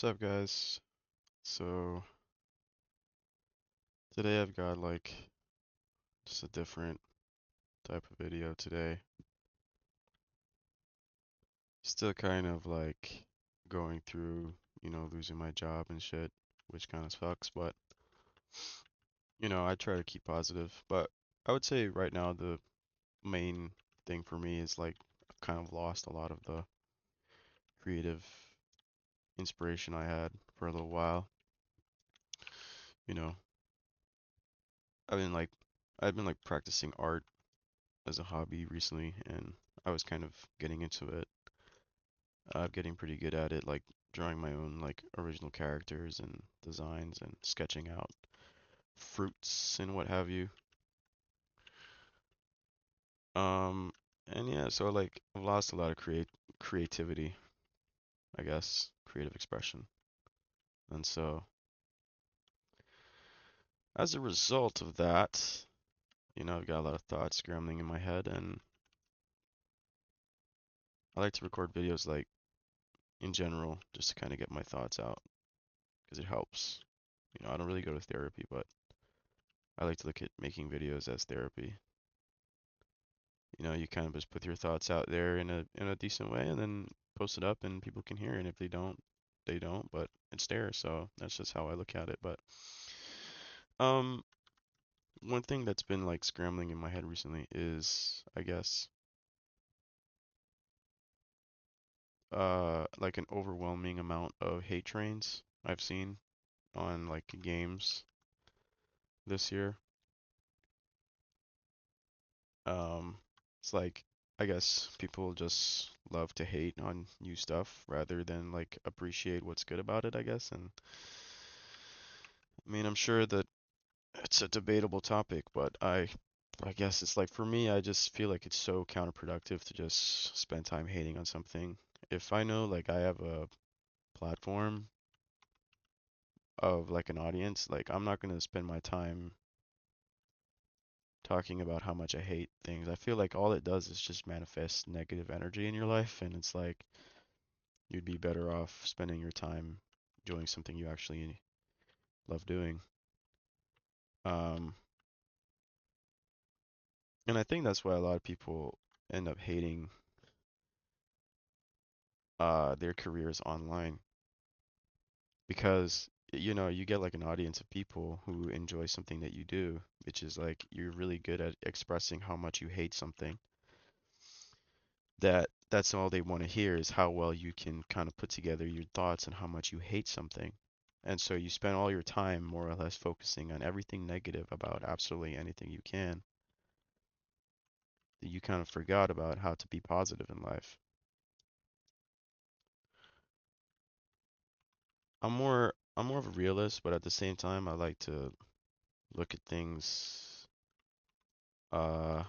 What's up, guys? So, today I've got just a different type of video today. Still kind of going through, losing my job and shit, which kind of sucks, but, I try to keep positive. But I would say right now the main thing for me is I've kind of lost a lot of the creative inspiration I had for a little while. You know, I've been like, I've been practicing art as a hobby recently, and I was kind of getting into it. I'm getting pretty good at it, like drawing my own original characters and designs and sketching out fruits and what have you. Um, and yeah, so I've lost a lot of creativity, I guess, creative expression. And so as a result of that, I've got a lot of thoughts scrambling in my head, and I like to record videos in general just to kind of get my thoughts out because it helps. I don't really go to therapy, but I like to look at making videos as therapy. You kind of just put your thoughts out there in a decent way and then post it up and people can hear it. And if they don't, they don't, but it's there. So that's just how I look at it. But um one thing that's been scrambling in my head recently is I guess an overwhelming amount of hate trains I've seen on games this year. Um it's I guess people just love to hate on new stuff rather than appreciate what's good about it, I guess. And I mean, I'm sure that it's a debatable topic, but I guess it's for me, I just feel like it's so counterproductive to just spend time hating on something. If I know I have a platform of an audience, I'm not gonna spend my time talking about how much I hate things. I feel like all it does is just manifest negative energy in your life, and it's you'd be better off spending your time doing something you actually love doing. Um, and I think that's why a lot of people end up hating their careers online because you get an audience of people who enjoy something that you do, which is you're really good at expressing how much you hate something. That's all they want to hear is how well you can kind of put together your thoughts and how much you hate something. And so you spend all your time more or less focusing on everything negative about absolutely anything you can. That you kind of forgot about how to be positive in life. I'm more of a realist, but at the same time I like to look at things uh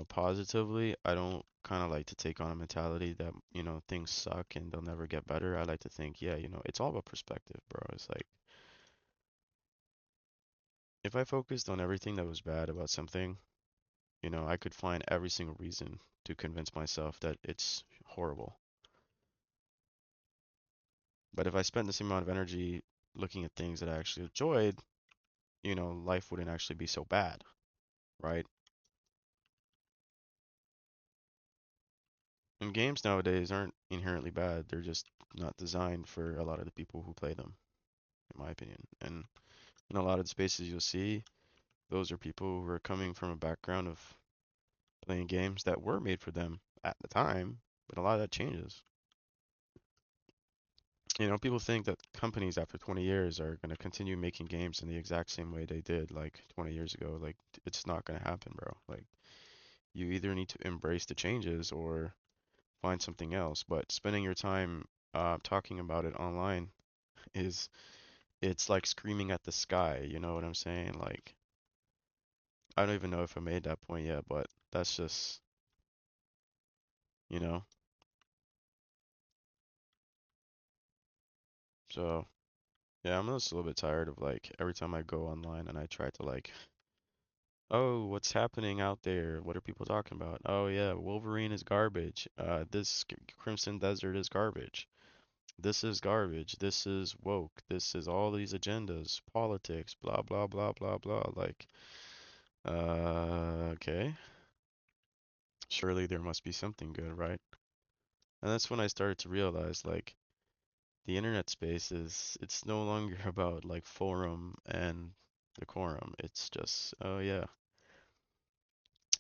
positively. I don't kind of like to take on a mentality that, things suck and they'll never get better. I like to think, yeah, it's all about perspective, bro. It's if I focused on everything that was bad about something, I could find every single reason to convince myself that it's horrible. But if I spent the same amount of energy looking at things that I actually enjoyed, life wouldn't actually be so bad, right? And games nowadays aren't inherently bad. They're just not designed for a lot of the people who play them, in my opinion. And in a lot of the spaces you'll see, those are people who are coming from a background of playing games that were made for them at the time, but a lot of that changes. People think that companies after 20 years are going to continue making games in the exact same way they did 20 years ago. It's not going to happen, bro. You either need to embrace the changes or find something else. But spending your time talking about it online is it's like screaming at the sky. You know what I'm saying? I don't even know if I made that point yet, but that's just, you know. So, yeah, I'm just a little bit tired of every time I go online and I try to oh, what's happening out there? What are people talking about? Oh yeah, Wolverine is garbage. This Crimson Desert is garbage. This is garbage. This is woke. This is all these agendas, politics, blah blah blah blah blah. Like, okay. Surely there must be something good, right? And that's when I started to realize like the internet space is it's no longer about like forum and decorum. It's just, oh yeah,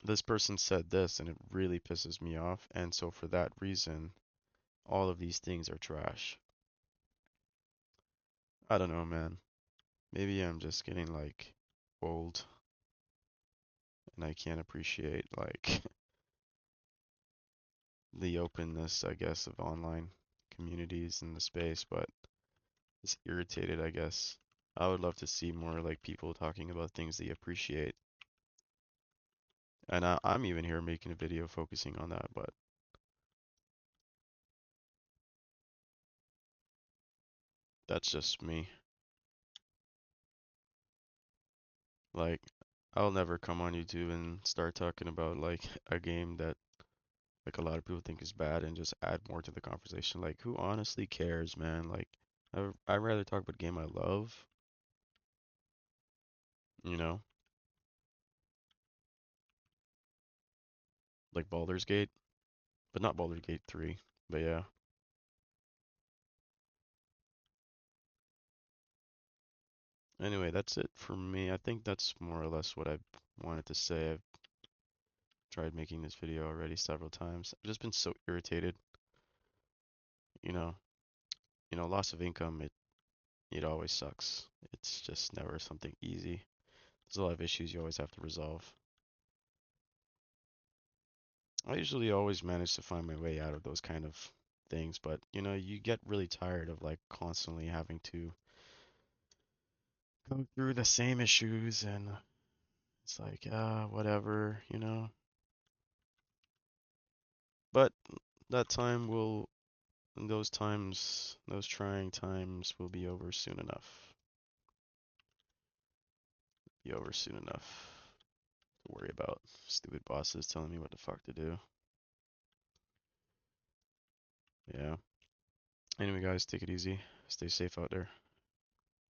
this person said this and it really pisses me off, and so for that reason, all of these things are trash. I don't know, man. Maybe I'm just getting like old and I can't appreciate like the openness, I guess, of online communities in the space, but it's irritated, I guess. I would love to see more like people talking about things they appreciate. And I'm even here making a video focusing on that, but that's just me. Like, I'll never come on YouTube and start talking about like a game that like a lot of people think is bad and just add more to the conversation. Like, who honestly cares, man? Like, I'd rather talk about a game I love, you know, like Baldur's Gate, but not Baldur's Gate 3. But yeah. Anyway, that's it for me. I think that's more or less what I wanted to say. I've tried making this video already several times. I've just been so irritated, you know. Loss of income, it always sucks. It's just never something easy. There's a lot of issues you always have to resolve. I usually always manage to find my way out of those kind of things, but you get really tired of like constantly having to go through the same issues and it's like, whatever. But that time will, those times, those trying times will be over soon enough. Be over soon enough to worry about stupid bosses telling me what the fuck to do. Yeah. Anyway, guys, take it easy. Stay safe out there.